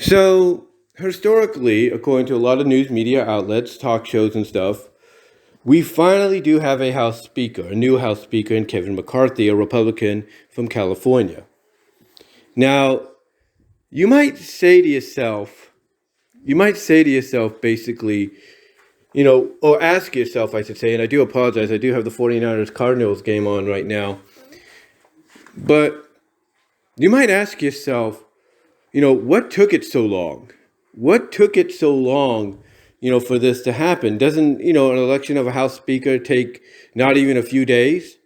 So, historically, according to a lot of news media outlets, talk shows, and stuff, we finally do have a House Speaker, a new House Speaker in Kevin McCarthy, a Republican from California. Now, you might say to yourself, basically, or ask yourself, I should say, and I do apologize, I do have the 49ers Cardinals game on right now, but you might ask yourself, what took it so long? What took it so long, for this to happen? Doesn't, an election of a House Speaker take not even a few days?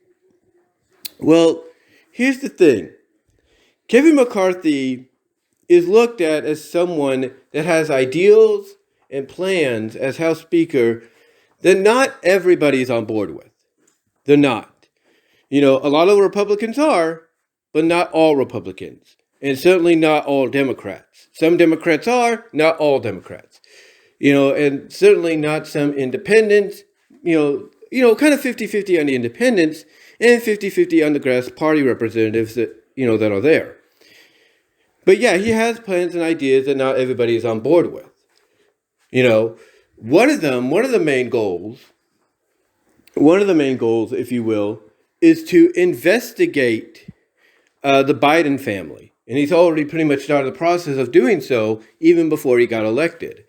Well, here's the thing. Kevin McCarthy is looked at as someone that has ideals and plans as House Speaker that not everybody is on board with. They're not. A lot of Republicans are, but not all Republicans. And certainly not all Democrats. Some Democrats are, not all Democrats. And certainly not some independents, kind of 50-50 on the independents and 50-50 on the grass party representatives that are there. But yeah, he has plans and ideas that not everybody is on board with. One of the main goals, if you will, is to investigate the Biden family. And he's already pretty much started the process of doing so even before he got elected.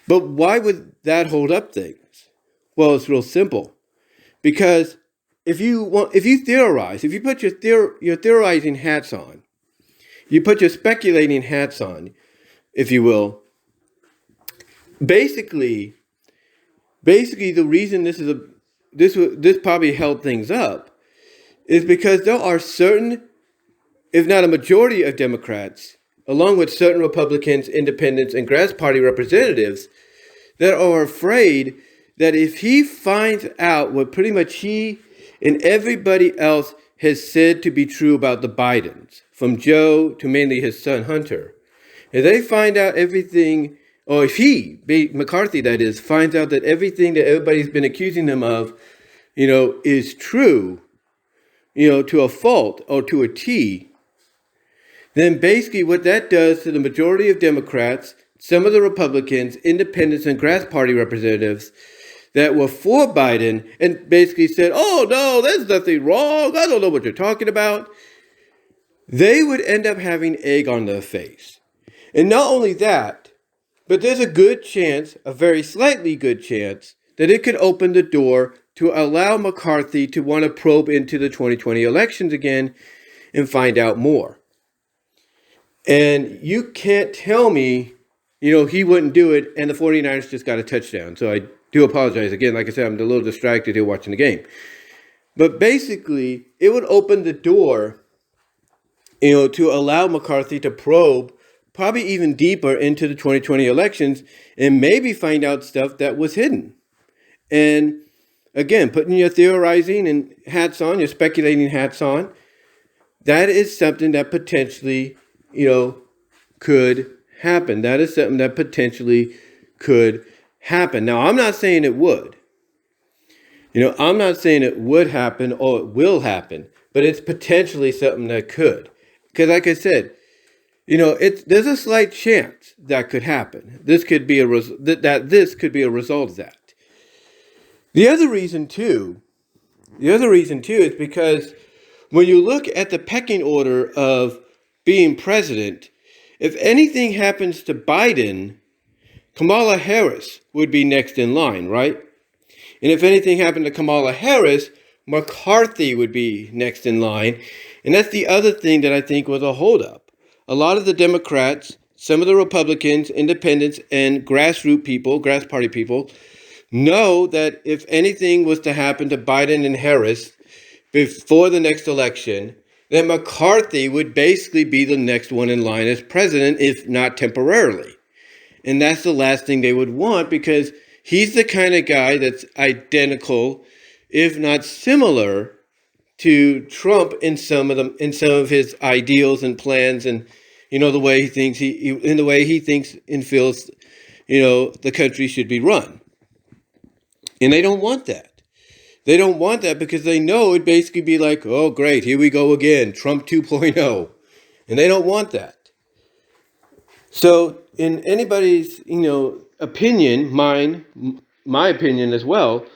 But why would that hold up things? Well, it's real simple. Because if you theorize, if you put your theorizing hats on, you put your speculating hats on, if you will, basically the reason this probably held things up is because there are certain, if not a majority of Democrats, along with certain Republicans, independents, and grass party representatives, that are afraid that if he finds out what pretty much he and everybody else has said to be true about the Bidens, from Joe to mainly his son Hunter, if they find out everything, or if McCarthy that is, finds out that everything that everybody's been accusing him of, is true, to a fault or to a T, then basically what that does to the majority of Democrats, some of the Republicans, independents, and grass party representatives that were for Biden and basically said, oh, no, there's nothing wrong. I don't know what you're talking about. They would end up having egg on their face. And not only that, but there's a good chance, a very slightly good chance, that it could open the door to allow McCarthy to want to probe into the 2020 elections again and find out more. And you can't tell me, he wouldn't do it, and the 49ers just got a touchdown. So I do apologize. Again, like I said, I'm a little distracted here watching the game. But basically, it would open the door, to allow McCarthy to probe probably even deeper into the 2020 elections and maybe find out stuff that was hidden. And again, putting your theorizing and hats on, your speculating hats on, that is something that potentially could happen. That is something that potentially could happen. Now, I'm not saying it would. I'm not saying it would happen or it will happen, but it's potentially something that could. Because like I said, there's a slight chance that could happen. This could be this could be a result of that. The other reason too is because when you look at the pecking order of being president, if anything happens to Biden, Kamala Harris would be next in line, right? And if anything happened to Kamala Harris, McCarthy would be next in line. And that's the other thing that I think was a holdup. A lot of the Democrats, some of the Republicans, independents, and grass party people, know that if anything was to happen to Biden and Harris before the next election, then McCarthy would basically be the next one in line as president, if not temporarily. And that's the last thing they would want, because he's the kind of guy that's identical, if not similar, to Trump in some of his ideals and plans, and the way he thinks and feels the country should be run. And they don't want that. They don't want that because they know it'd basically be like, oh, great, here we go again, Trump 2.0. And they don't want that. So, in anybody's, opinion, my opinion as well,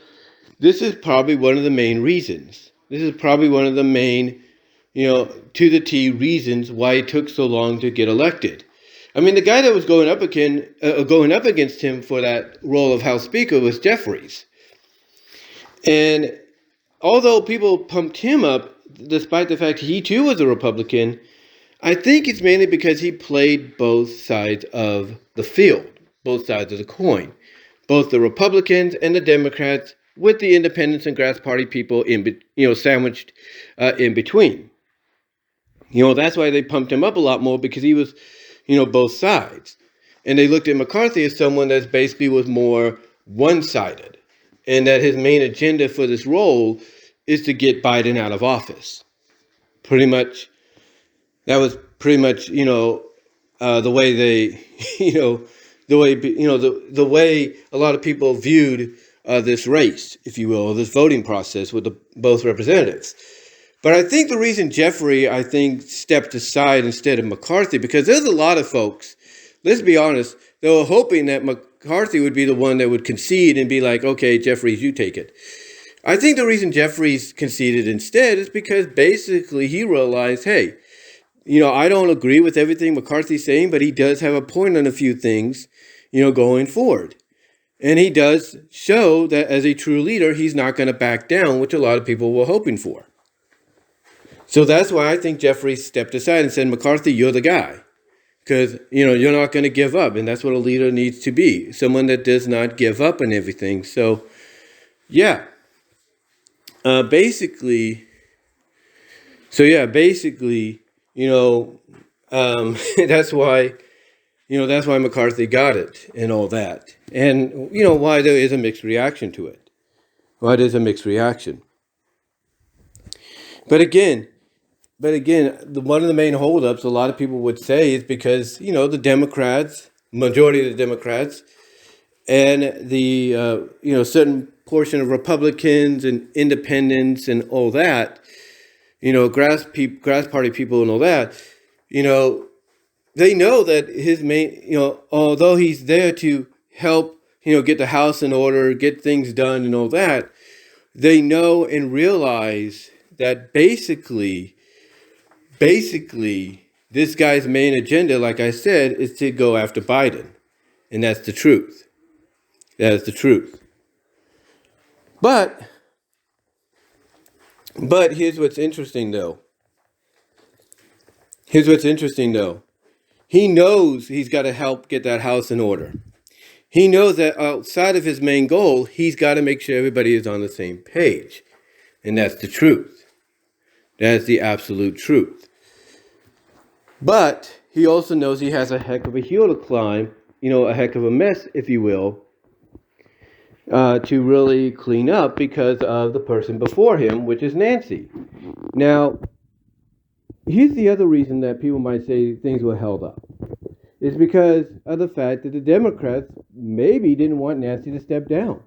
this is probably one of the main reasons. This is probably one of the main, to the T reasons why it took so long to get elected. I mean, the guy that was going up against him for that role of House Speaker was Jeffries. And although people pumped him up, despite the fact he too was a Republican, I think it's mainly because he played both sides of the field, both sides of the coin, both the Republicans and the Democrats, with the Independents and Grass Party people sandwiched in between. That's why they pumped him up a lot more, because he was, both sides, and they looked at McCarthy as someone that basically was more one-sided, and that his main agenda for this role is to get Biden out of office. That was pretty much, the way they, the way a lot of people viewed this race, if you will, this voting process with both representatives. But I think the reason Jeffrey, stepped aside instead of McCarthy, because there's a lot of folks, let's be honest, they were hoping that McCarthy would be the one that would concede and be like, okay, Jeffries, you take it. I think the reason Jeffries conceded instead is because basically he realized, hey, I don't agree with everything McCarthy's saying, but he does have a point on a few things, going forward. And he does show that as a true leader, he's not going to back down, which a lot of people were hoping for. So that's why I think Jeffries stepped aside and said, McCarthy, you're the guy. Because, you're not going to give up. And that's what a leader needs to be. Someone that does not give up on everything. So, yeah. Basically, that's why, that's why McCarthy got it and all that. And, why there is a mixed reaction to it. Why there's a mixed reaction. But again, one of the main holdups a lot of people would say is because, the Democrats, majority of the Democrats, and the, certain portion of Republicans and independents and all that, Grass Party people and all that, they know that his main, although he's there to help, get the house in order, get things done and all that, they know and realize that basically, this guy's main agenda, like I said, is to go after Biden. And that's the truth. That is the truth. But here's what's interesting, though. He knows he's got to help get that house in order. He knows that outside of his main goal, he's got to make sure everybody is on the same page. And that's the truth. That's the absolute truth. But he also knows he has a heck of a hill to climb, a heck of a mess, if you will, to really clean up because of the person before him, which is Nancy. Now, here's the other reason that people might say things were held up. Is because of the fact that the Democrats maybe didn't want Nancy to step down.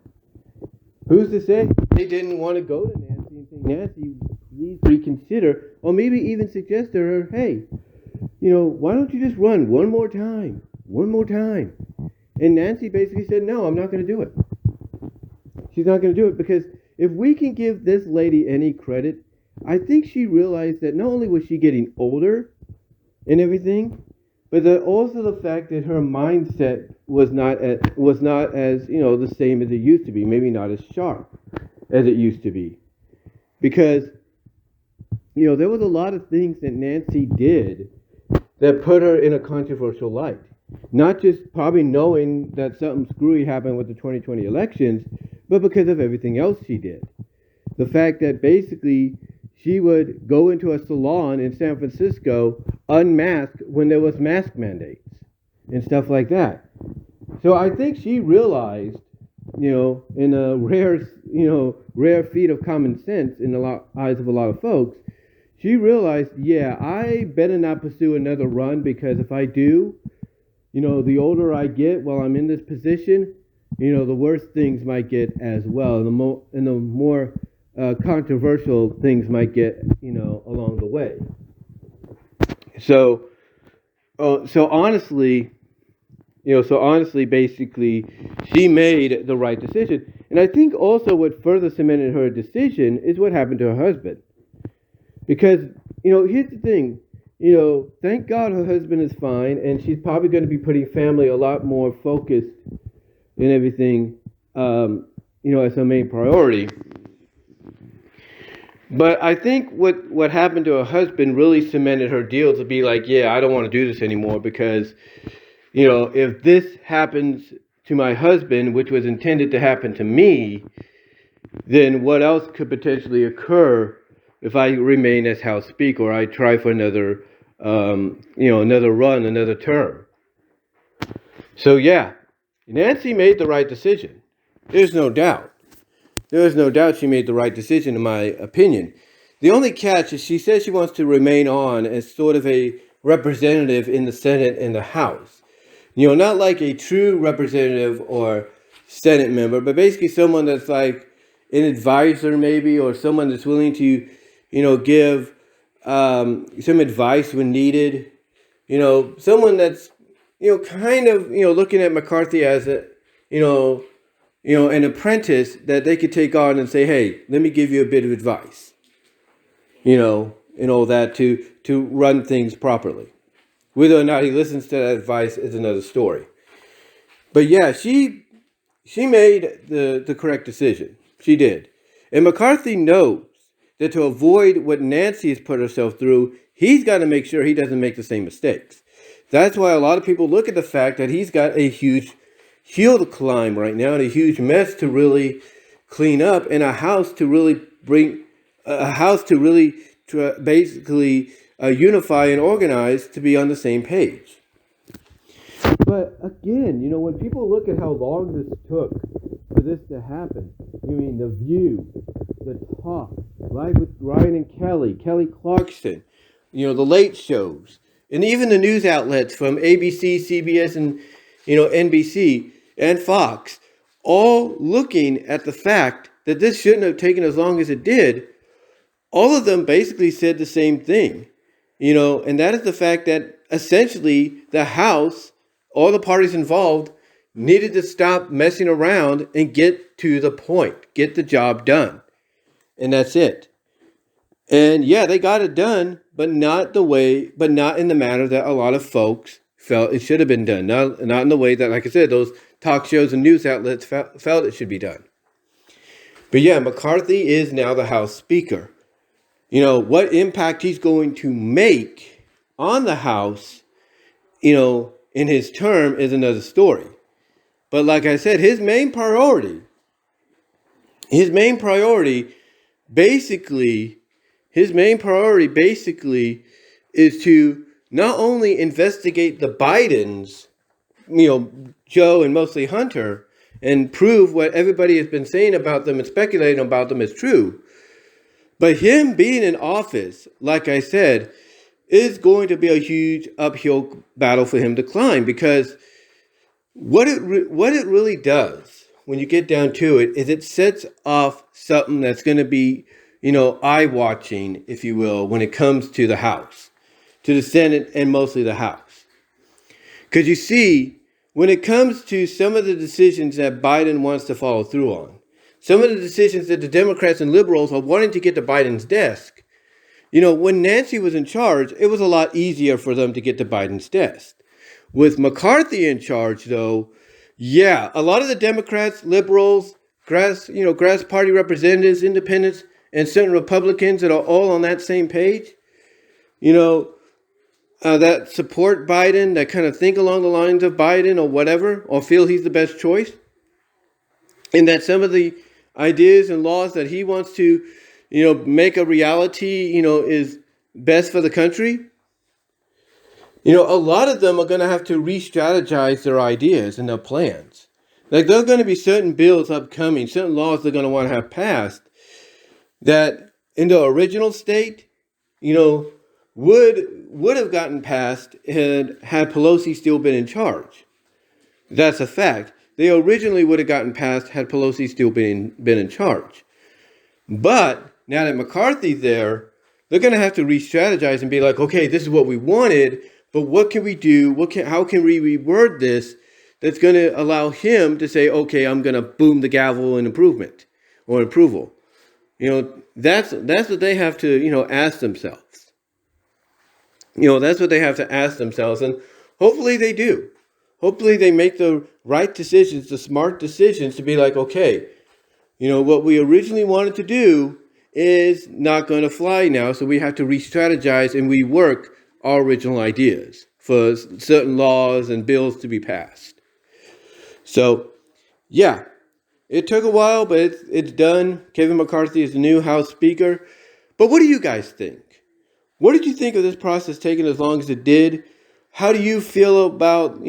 Who's to say they didn't want to go to Nancy and say, Nancy, please reconsider, or maybe even suggest to her, hey, why don't you just run one more time? And Nancy basically said, no, I'm not going to do it. She's not going to do it because if we can give this lady any credit, I think she realized that not only was she getting older and everything, but also the fact that her mindset was not as the same as it used to be, maybe not as sharp as it used to be, because there was a lot of things that Nancy did that put her in a controversial light. Not just probably knowing that something screwy happened with the 2020 elections, but because of everything else she did. The fact that basically she would go into a salon in San Francisco unmasked when there was mask mandates and stuff like that. So I think she realized, in a rare feat of common sense in the eyes of a lot of folks, she realized, I better not pursue another run, because if I do, the older I get while I'm in this position, the worse things might get as well, and the more controversial things might get, along the way. So honestly, So honestly, basically, she made the right decision. And I think also what further cemented her decision is what happened to her husband. Because, here's the thing. Thank God her husband is fine, and she's probably going to be putting family a lot more focused and everything, as her main priority. But I think what happened to her husband really cemented her deal to be like, yeah, I don't want to do this anymore because, if this happens to my husband, which was intended to happen to me, then what else could potentially occur if I remain as House Speaker or I try for another, another run, another term? So yeah, Nancy made the right decision. There's no doubt. There is no doubt she made the right decision, in my opinion. The only catch is she says she wants to remain on as sort of a representative in the Senate and the House. Not like a true representative or Senate member, but basically someone that's like an advisor maybe, or someone that's willing to, give some advice when needed. Someone that's, kind of, looking at McCarthy as a, an apprentice that they could take on and say, hey, let me give you a bit of advice, and all that to run things properly. Whether or not he listens to that advice is another story. But yeah, she made the correct decision. She did. And McCarthy knows that to avoid what Nancy has put herself through, he's got to make sure he doesn't make the same mistakes. That's why a lot of people look at the fact that he's got a huge hill to climb right now and a huge mess to really clean up, and a house to really basically unify and organize to be on the same page. But again, when people look at how long this took for this to happen, The View, The Talk, Live with Ryan and Kelly Clarkson, the late shows, and even the news outlets from ABC, CBS, and, NBC and Fox, all looking at the fact that this shouldn't have taken as long as it did, all of them basically said the same thing, and that is the fact that essentially the House, all the parties involved, needed to stop messing around and get to the point, get the job done. And that's it. And yeah, they got it done, but not in the manner that a lot of folks felt it should have been done. Not in the way that, like I said, those talk shows and news outlets felt it should be done. But yeah, McCarthy is now the House Speaker. What impact he's going to make on the House, in his term is another story. But like I said, his main priority basically is to not only investigate the Bidens, Joe and mostly Hunter, and prove what everybody has been saying about them and speculating about them is true, but him being in office, like I said, is going to be a huge uphill battle for him to climb, because what it really does when you get down to it is it sets off something that's going to be, eye-watching, if you will, when it comes to the House, to the Senate, and mostly the House. Because you see, when it comes to some of the decisions that Biden wants to follow through on, some of the decisions that the Democrats and liberals are wanting to get to Biden's desk, when Nancy was in charge, it was a lot easier for them to get to Biden's desk. With McCarthy in charge, though, yeah, a lot of the Democrats, liberals, grass party representatives, independents, and certain Republicans that are all on that same page, that support Biden, that kind of think along the lines of Biden or whatever, or feel he's the best choice, and that some of the ideas and laws that he wants to, make a reality, is best for the country. A lot of them are going to have to re-strategize their ideas and their plans. Like, there are going to be certain bills upcoming, certain laws they're going to want to have passed that in the original state, would have gotten passed had Pelosi still been in charge. That's a fact. They originally would have gotten passed had Pelosi still been in charge. But now that McCarthy's there, they're going to have to re-strategize and be like, okay, this is what we wanted, but what can we do? How can we reword this that's going to allow him to say, okay, I'm going to boom the gavel in improvement or approval. That's what they have to, ask themselves. That's what they have to ask themselves. And hopefully they do. Hopefully they make the right decisions, the smart decisions to be like, okay, what we originally wanted to do is not going to fly now. So we have to re-strategize and rework our original ideas for certain laws and bills to be passed. So, yeah, it took a while, but it's done. Kevin McCarthy is the new House Speaker. But what do you guys think? What did you think of this process taking as long as it did? How do you feel about,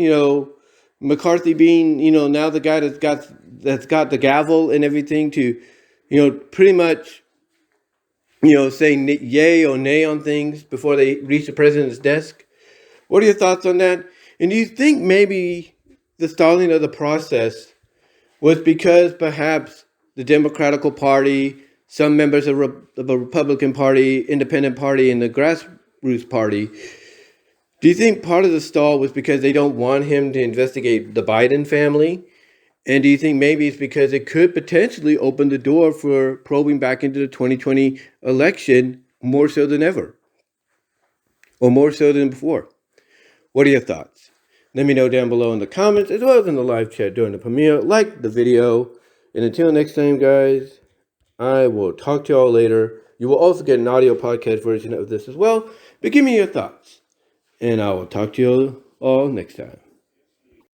McCarthy being, now the guy that's got the gavel and everything to, pretty much, saying yay or nay on things before they reach the president's desk? What are your thoughts on that? And do you think maybe the stalling of the process was because perhaps the Democratic Party, some members of the Republican Party, Independent Party, and the Grassroots Party, do you think part of the stall was because they don't want him to investigate the Biden family? And do you think maybe it's because it could potentially open the door for probing back into the 2020 election more so than ever? Or more so than before? What are your thoughts? Let me know down below in the comments as well as in the live chat during the premiere. Like the video. And until next time, guys, I will talk to y'all later. You will also get an audio podcast version of this as well. But give me your thoughts. And I will talk to you all next time.